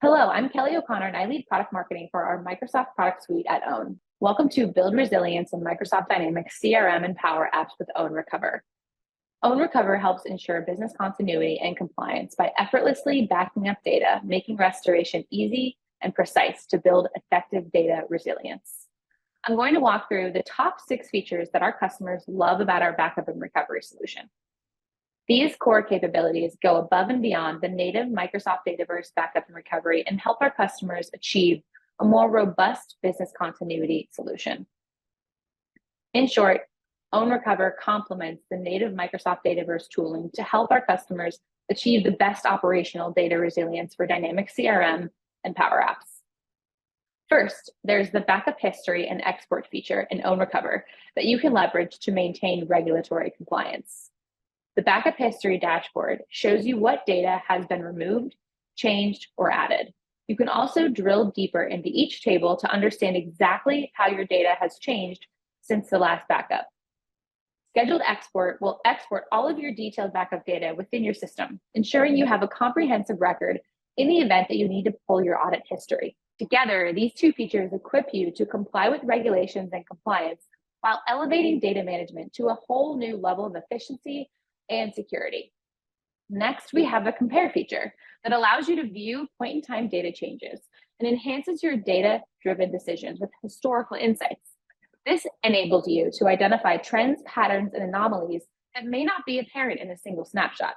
Hello, I'm Kelly O'Connor, and I lead product marketing for our Microsoft product suite at OWN. Welcome to Build Resilience in Microsoft Dynamics CRM and Power Apps with OWN Recover. OWN Recover helps ensure business continuity and compliance by effortlessly backing up data, making restoration easy and precise to build effective data resilience. I'm going to walk through the top 6 features that our customers love about our backup and recovery solution. These core capabilities go above and beyond the native Microsoft Dataverse backup and recovery and help our customers achieve a more robust business continuity solution. In short, OWN Recover complements the native Microsoft Dataverse tooling to help our customers achieve the best operational data resilience for dynamic CRM and Power Apps. First, there's the backup history and export feature in OWN Recover that you can leverage to maintain regulatory compliance. The backup history dashboard shows you what data has been removed, changed, or added. You can also drill deeper into each table to understand exactly how your data has changed since the last backup. Scheduled export will export all of your detailed backup data within your system, ensuring you have a comprehensive record in the event that you need to pull your audit history. Together, these 2 features equip you to comply with regulations and compliance while elevating data management to a whole new level of efficiency and security. Next, we have a compare feature that allows you to view point-in-time data changes and enhances your data-driven decisions with historical insights. This enables you to identify trends, patterns, and anomalies that may not be apparent in a single snapshot.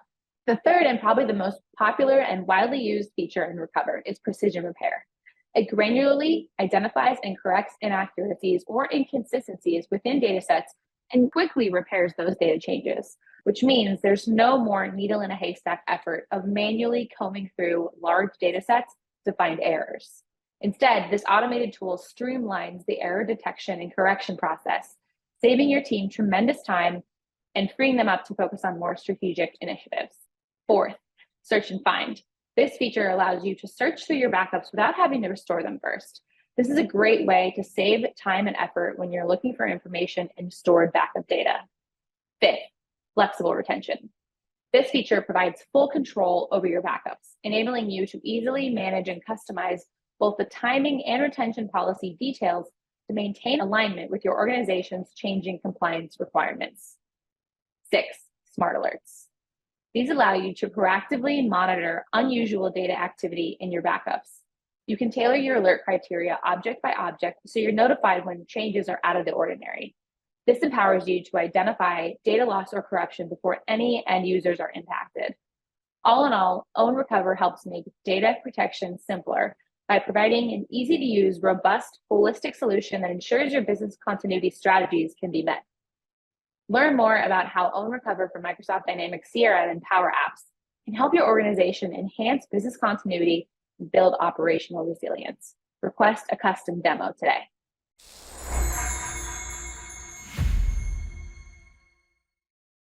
The third and probably the most popular and widely used feature in Recover is precision repair. It granularly identifies and corrects inaccuracies or inconsistencies within datasets and quickly repairs those data changes, which means there's no more needle in a haystack effort of manually combing through large data sets to find errors. Instead, this automated tool streamlines the error detection and correction process, saving your team tremendous time and freeing them up to focus on more strategic initiatives. Fourth, search and find. This feature allows you to search through your backups without having to restore them first. This is a great way to save time and effort when you're looking for information in stored backup data. Fifth, flexible retention. This feature provides full control over your backups, enabling you to easily manage and customize both the timing and retention policy details to maintain alignment with your organization's changing compliance requirements. 6, smart alerts. These allow you to proactively monitor unusual data activity in your backups. You can tailor your alert criteria object by object so you're notified when changes are out of the ordinary. This empowers you to identify data loss or corruption before any end users are impacted. All in all, OWN Recover helps make data protection simpler by providing an easy-to-use, robust, holistic solution that ensures your business continuity strategies can be met. Learn more about how OWN Recover for Microsoft Dynamics CRM and Power Apps can help your organization enhance business continuity and build operational resilience. Request a custom demo today.